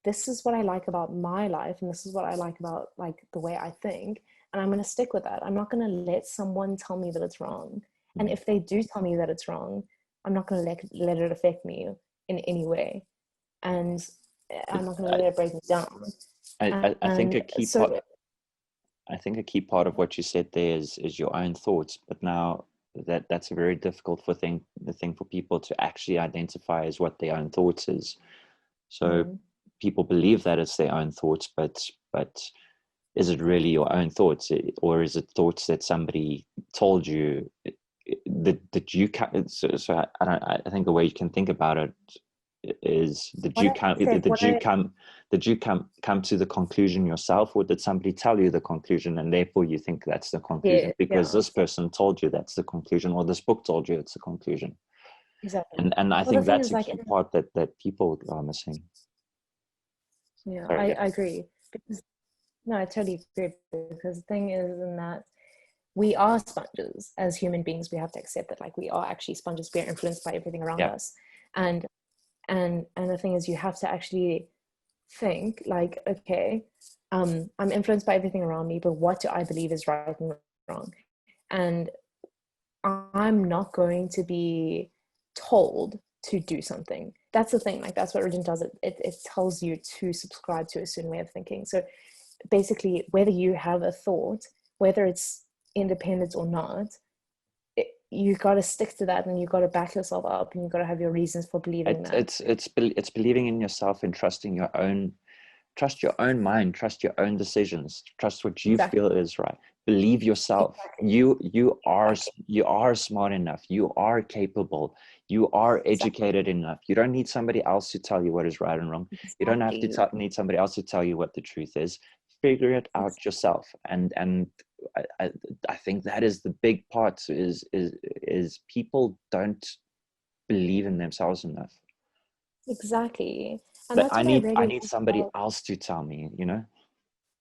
this is what I like about my life, and this is what I like about like the way I think, and I'm going to stick with that. I'm not going to let someone tell me that it's wrong. And if they do tell me that it's wrong, I'm not going to let it affect me in any way, and I'm not going to let it break me down. I think a key part. I think a key part of what you said there is your own thoughts. But now that's a very difficult thing for people to actually identify as what their own thoughts is. So people believe that it's their own thoughts, but is it really your own thoughts, or is it thoughts that somebody told you that you can't? So I think the way you can think about it is, did you come to the conclusion yourself, or did somebody tell you the conclusion and therefore you think that's the conclusion because this person told you that's the conclusion, or this book told you it's the conclusion? Exactly. And I think that's a key part that people are missing. Yeah, I agree. No, I totally agree, because the thing is in that we are sponges as human beings. We have to accept that like we are actually sponges. We are influenced by everything around us. And the thing is, you have to actually think like, okay, I'm influenced by everything around me, but what do I believe is right and wrong? And I'm not going to be told to do something. That's the thing. Like that's what religion does. It tells you to subscribe to a certain way of thinking. So basically, whether you have a thought, whether it's independent or not, you got to stick to that, and you got to back yourself up, and you got to have your reasons for believing that. It's believing in yourself and trusting your own mind, trust your own decisions, trust what you feel is right. Believe yourself. You are smart enough, you are capable, you are educated enough. You don't need somebody else to tell you what is right and wrong. You don't have to need somebody else to tell you what the truth is. Figure it out yourself, and I think that is the big part, is people don't believe in themselves enough. Exactly. And But that's I what I need really love somebody about, else to tell me, you know?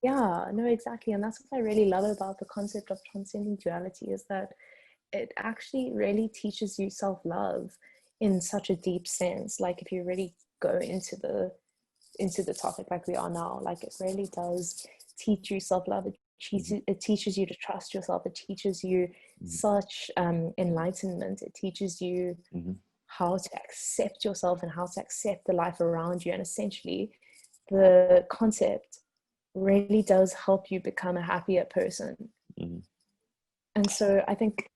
yeah, no, exactly. And that's what I really love about the concept of transcending duality, is that it actually really teaches you self-love in such a deep sense. Like if you really go into the topic like we are now, like it really does teach you self-love. It teaches you to trust yourself. It teaches you Mm-hmm. such enlightenment. It teaches you Mm-hmm. how to accept yourself and how to accept the life around you. And essentially, the concept really does help you become a happier person. Mm-hmm. And so I think,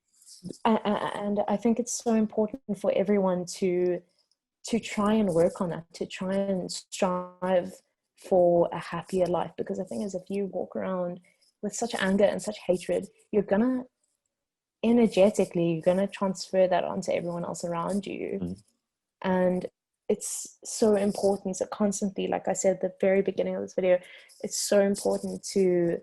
and I think it's so important for everyone to try and work on that, to try and strive for a happier life. Because the thing is, if you walk around with such anger and such hatred, you're gonna energetically, you're gonna transfer that onto everyone else around you. Mm-hmm. And it's so important to constantly, like I said at the very beginning of this video, it's so important to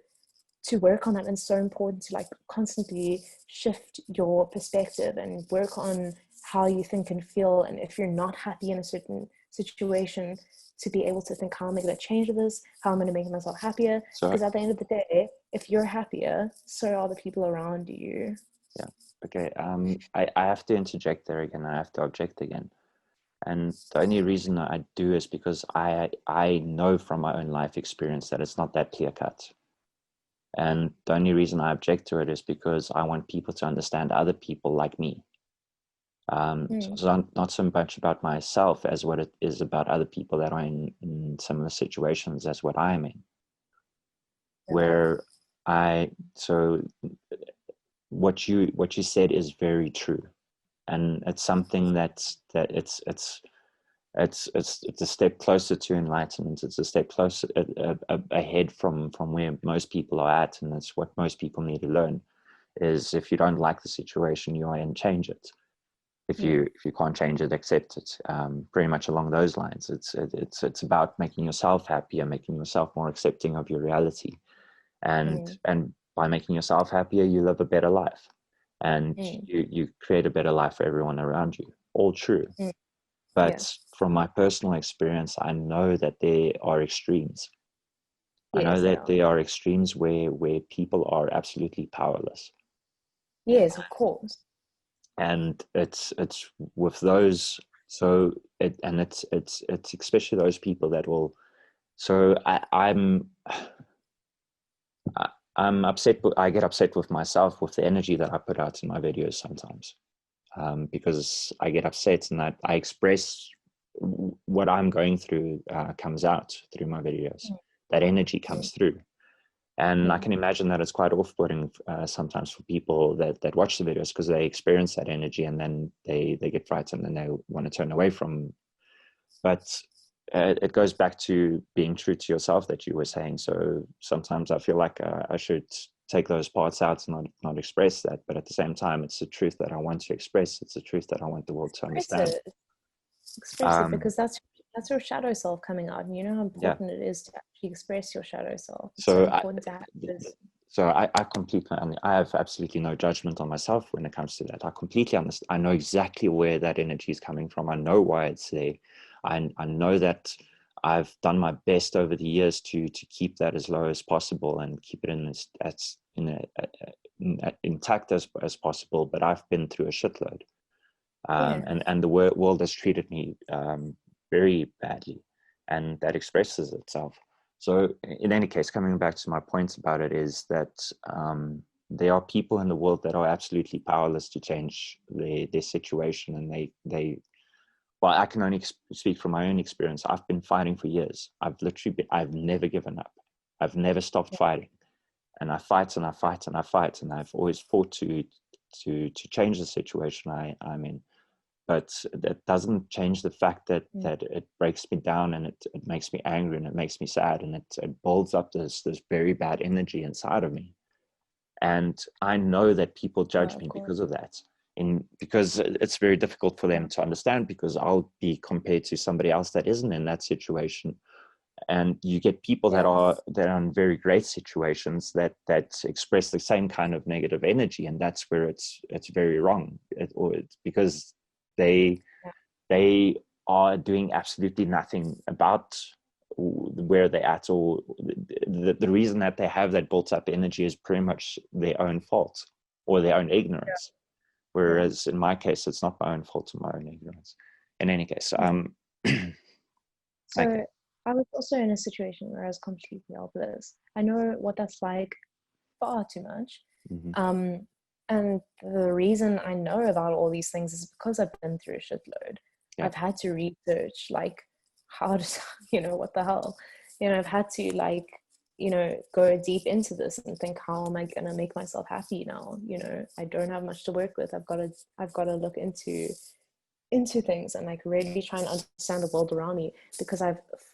work on that, and so important to like constantly shift your perspective and work on how you think and feel. And if you're not happy in a certain situation, to be able to think, how am I going to change this, how am I going to make myself happier? So, Because at the end of the day, if you're happier, so are the people around you. yeah. Okay. I have to interject there again. I have to object again. And the only reason I do is because I know from my own life experience that it's not that clear cut. And the only reason I object to it is because I want people to understand other people like me. So it's not so much about myself as what it is about other people that are in similar situations as what I'm in. Where so what you said is very true, and it's something that it's a step closer to enlightenment. It's a step closer ahead from where most people are at, and that's what most people need to learn. Is if you don't like the situation you are in, change it. If you can't change it, accept it. Pretty much along those lines. It's about making yourself happier, making yourself more accepting of your reality, and by making yourself happier, you live a better life, and you create a better life for everyone around you. All true. But Yes. from my personal experience, I know that there are extremes. I know Yes, that yeah. there are extremes where people are absolutely powerless. Yes, of course. And it's with those, so it's especially those people that will, so I'm upset, I get upset with myself with the energy that I put out in my videos sometimes. Because I get upset and I express what I'm going through, comes out through my videos. That energy comes through. And I can imagine that it's quite off-putting sometimes for people that watch the videos, because they experience that energy and then they get frightened and they want to turn away from. But it goes back to being true to yourself that you were saying. So sometimes I feel like I should take those parts out and not express that. But at the same time, it's the truth that I want to express. It's the truth that I want the world to understand. Express it, because that's your shadow self coming out, and you know how Yeah. important it is to actually express your shadow self. It's so So important to have this. So I completely, I have absolutely no judgment on myself when it comes to that. I completely understand. I know exactly where that energy is coming from. I know why it's there. I know that I've done my best over the years to keep that as low as possible and keep it intact as possible. But I've been through a shitload, and the world has treated me very badly, and that expresses itself. So in any case, coming back to my points about it, is that there are people in the world that are absolutely powerless to change their situation. And well, I can only speak from my own experience. I've been fighting for years. I've never given up. I've never stopped fighting. And I fight and I fight and I fight. And I've always fought to change the situation I'm in. But that doesn't change the fact that it breaks me down, and it makes me angry, and it makes me sad, and it builds up this very bad energy inside of me. And I know that people judge me because of that, because it's very difficult for them to understand, because I'll be compared to somebody else that isn't in that situation. And you get people that are in very great situations that express the same kind of negative energy, and that's where it's very wrong. It's because they are doing absolutely nothing about where they're at, or the reason that they have that built up energy is pretty much their own fault or their own ignorance. Whereas in my case, it's not my own fault or my own ignorance. In any case, so okay. I was also in a situation where I was completely helpless. I know what that's like far too much. Mm-hmm. And the reason I know about all these things is because I've been through a shitload. Yeah. I've had to research, like, how to, what the hell? I've had to, like, go deep into this and think, how am I going to make myself happy now? I don't have much to work with. I've got to look into things and, like, really try and understand the world around me, because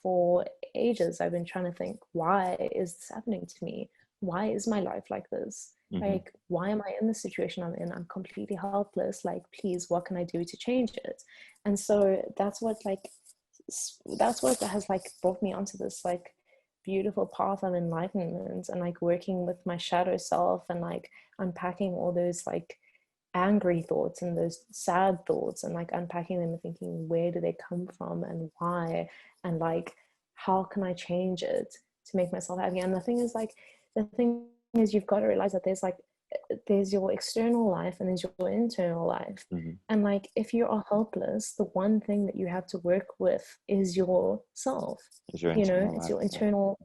for ages I've been trying to think, why is this happening to me? Why is my life like this? Mm-hmm. Like, why am I in the situation I'm in? I'm completely helpless. Like, please, what can I do to change it? And so that's what has, like, brought me onto this, like, beautiful path of enlightenment, and, like, working with my shadow self and, like, unpacking all those, like, angry thoughts and those sad thoughts, and, like, unpacking them and thinking, where do they come from and why, and, like, how can I change it to make myself happy? And the thing is you've got to realize that there's your external life and there's your internal life. Mm-hmm. And, like, if you are helpless, the one thing that you have to work with is yourself. It's your internal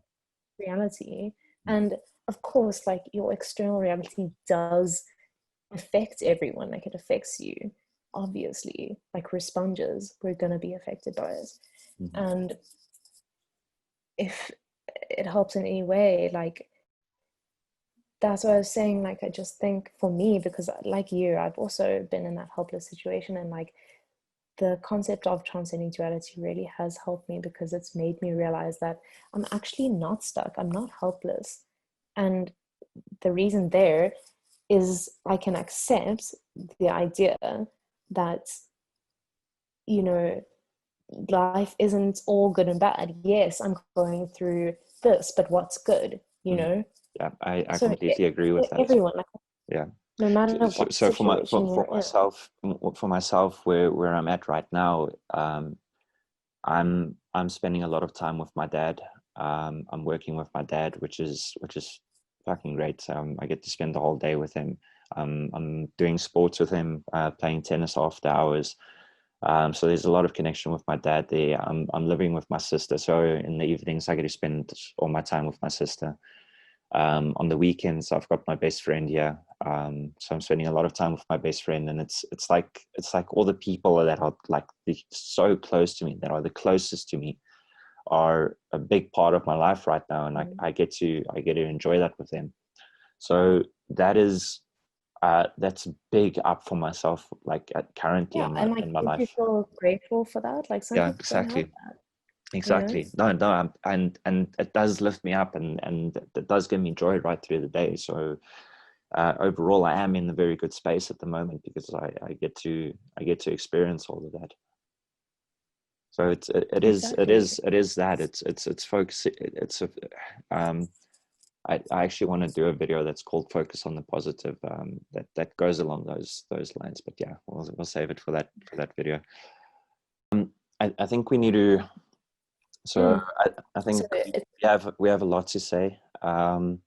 reality. Mm-hmm. And of course, like, your external reality does affect everyone. Like, it affects you, obviously. Like, we're sponges, we're gonna be affected by it. Mm-hmm. And if it helps in any way, like, that's what I was saying. Like, I just think, for me, because like you, I've also been in that helpless situation, and, like, the concept of transcending duality really has helped me, because it's made me realize that I'm actually not stuck, I'm not helpless. And the reason there is I can accept the idea that, life isn't all good and bad. Yes, I'm going through this, but what's good, Yeah, I completely agree with that. Everyone, like, yeah. No matter what so situation for myself, where I'm at right now, I'm spending a lot of time with my dad. I'm working with my dad, which is fucking great. I get to spend the whole day with him. I'm doing sports with him, playing tennis after hours. So there's a lot of connection with my dad there. I'm living with my sister, so in the evenings I get to spend all my time with my sister. On the weekends I've got my best friend here, so I'm spending a lot of time with my best friend, and it's like all the people that are, like, so close to me, that are the closest to me, are a big part of my life right now, and I get to enjoy that with them. So that's big up for myself, like, currently in my life. You feel grateful for that? Like, some people exactly. Don't have that. Exactly. No, and it does lift me up, and it does give me joy right through the day. So overall, I am in a very good space at the moment, because I get to experience all of that. So it is that it's focus. I actually want to do a video that's called "Focus on the Positive," that goes along those lines. But yeah, we'll save it for that video. I think we need to. So I think we have a lot to say. So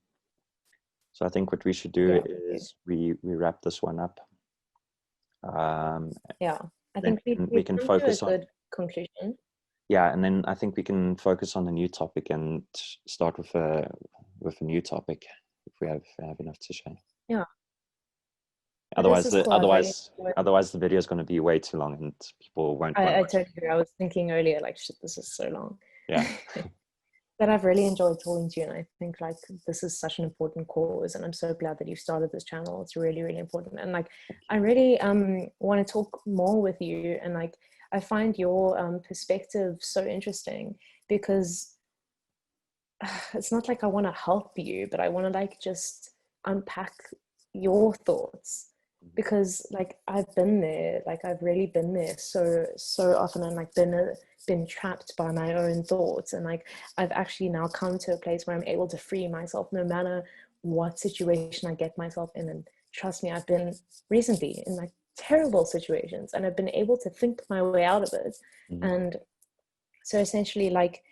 I think what we should do is we wrap this one up. I think we can focus on a good conclusion. Yeah, and then I think we can focus on a new topic and start with a new topic if we have enough to share. Yeah. Otherwise the video is going to be way too long and people won't. I totally agree. I was thinking earlier, like, shit, this is so long. Yeah. But I've really enjoyed talking to you, and I think, like, this is such an important cause, and I'm so glad that you started this channel. It's really, really important, and, like, I really want to talk more with you, and, like, I find your perspective so interesting, because it's not like I want to help you, but I want to, like, just unpack your thoughts because like I've been there, like I've really been there so often, and like been trapped by my own thoughts, and like I've actually now come to a place where I'm able to free myself no matter what situation I get myself in. And trust me, I've been recently in like terrible situations, and I've been able to think my way out of it. Mhm. And so essentially, like,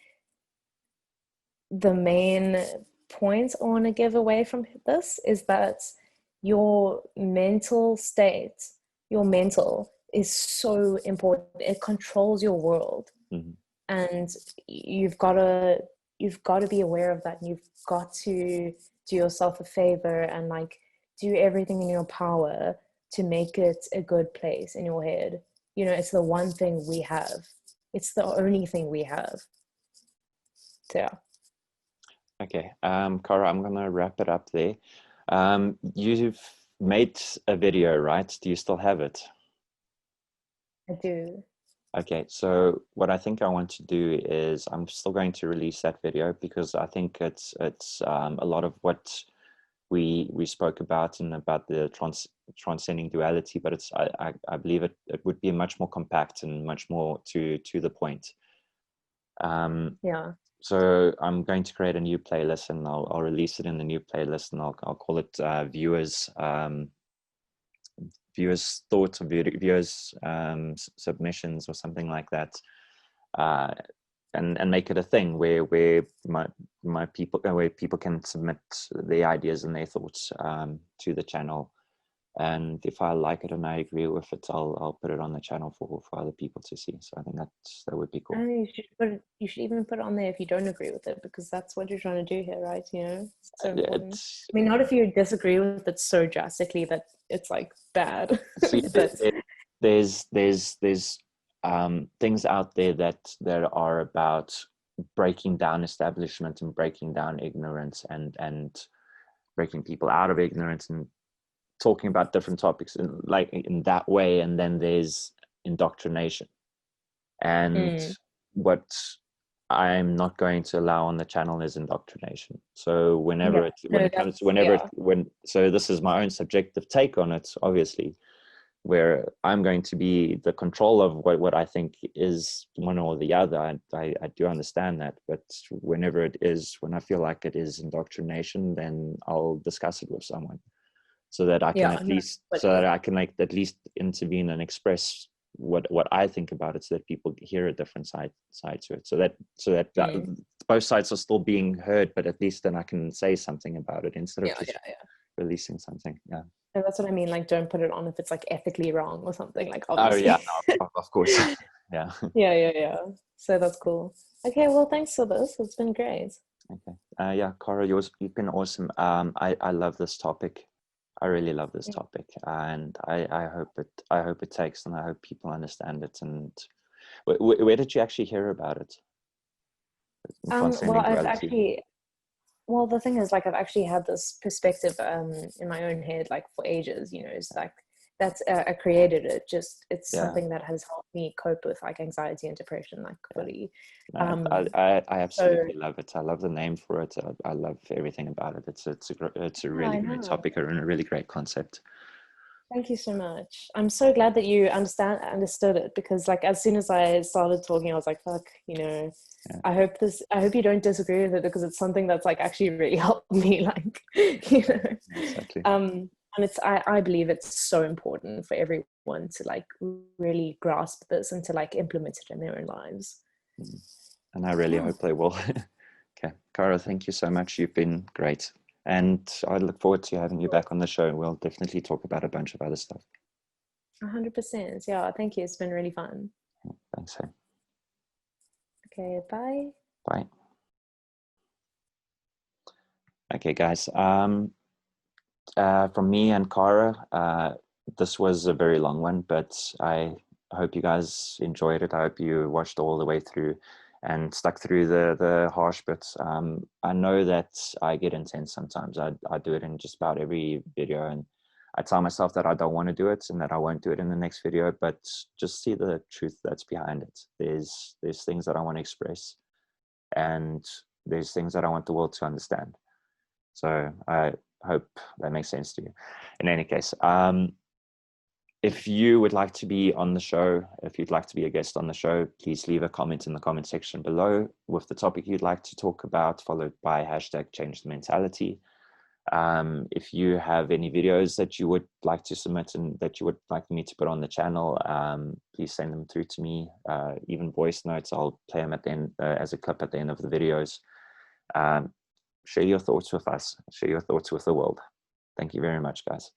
the main point I want to give away from this is that your mental state, your mental, is so important. It controls your world, Mhm. and you've got to be aware of that. And you've got to do yourself a favor and like do everything in your power to make it a good place in your head. You know, it's the one thing we have. It's the only thing we have. So yeah. Okay, Cara, I'm gonna wrap it up there. You've made a video, right? Do you still have it? I do. Okay, so what I think I want to do is I'm still going to release that video because I think it's a lot of what we spoke about and about the transcending duality, but I believe it would be much more compact and much more to the point. Yeah. So I'm going to create a new playlist, and I'll release it in the new playlist, and I'll call it viewers thoughts or viewers submissions or something like that, uh, and make it a thing where my people where people can submit their ideas and their thoughts to the channel. And if I like it and I agree with it, I'll put it on the channel for other people to see. So I think that would be cool. And you should even put it on there if you don't agree with it, because that's what you're trying to do here, right? You know, it's so important. It's I mean, not if you disagree with it so drastically that it's like bad, see but there's things out there that are about breaking down establishment and breaking down ignorance and breaking people out of ignorance and talking about different topics in like in that way. And then there's indoctrination, and mm, what I'm not going to allow on the channel is indoctrination. So yeah, when no, it comes that's whenever yeah, it, when so this is my own subjective take on it, obviously, where I'm going to be the control of what I think is one or the other. I do understand that, but whenever it is, when I feel like it is indoctrination, then I'll discuss it with someone so that I can yeah, at no, least but so that I can like at least intervene and express what I think about it, so that people hear a different side to it, so that mm, both sides are still being heard, but at least then I can say something about it instead of yeah, just yeah, yeah. releasing something. Yeah. And that's what I mean. Like, don't put it on if it's like ethically wrong or something. Like, Oh yeah, obviously. no, of course. Yeah. Yeah, yeah, yeah. So that's cool. Okay, well, thanks for this. It's been great. Okay. Yeah, Cara, you've been awesome. I love this topic. I really love this topic, and I hope it takes, and I hope people understand it. And where did you actually hear about it? Well, Transcending duality. well, the thing is, like, I've actually had this perspective in my own head, like, for ages. You know, it's like that's I created it. Just it's Yeah, something that has helped me cope with like anxiety and depression, like yeah. fully. No, Um, I so absolutely love it. I love the name for it. I love everything about it. It's a yeah, really I great know. topic and a really great concept. Thank you so much. I'm so glad that you understood it, because like as soon as I started talking, I was like, fuck, you know, Yeah, I hope you don't disagree with it, because it's something that's like actually really helped me, like, you know. exactly. And I believe it's so important for everyone to like really grasp this and to like implement it in their own lives. Mm. And I really Yeah, hope they will. Okay, Cara, thank you so much. You've been great. And I look forward to having you back on the show. We'll definitely talk about a bunch of other stuff. 100%. Yeah, thank you. It's been really fun. Thanks. Hey. Okay, bye. Bye. Okay, guys. From me and Cara, this was a very long one, but I hope you guys enjoyed it. I hope you watched all the way through and stuck through the harsh bits. I know that I get intense sometimes. I do it in just about every video, and I tell myself that I don't want to do it and that I won't do it in the next video, but just see the truth that's behind it. There's things that I want to express, and there's things that I want the world to understand. So I hope that makes sense to you. In any case, if you would like to be on the show, if you'd like to be a guest on the show, please leave a comment in the comment section below with the topic you'd like to talk about, followed by hashtag change the mentality. If you have any videos that you would like to submit and that you would like me to put on the channel, please send them through to me. Even voice notes, I'll play them at the end, as a clip at the end of the videos. Share your thoughts with us. Share your thoughts with the world. Thank you very much, guys.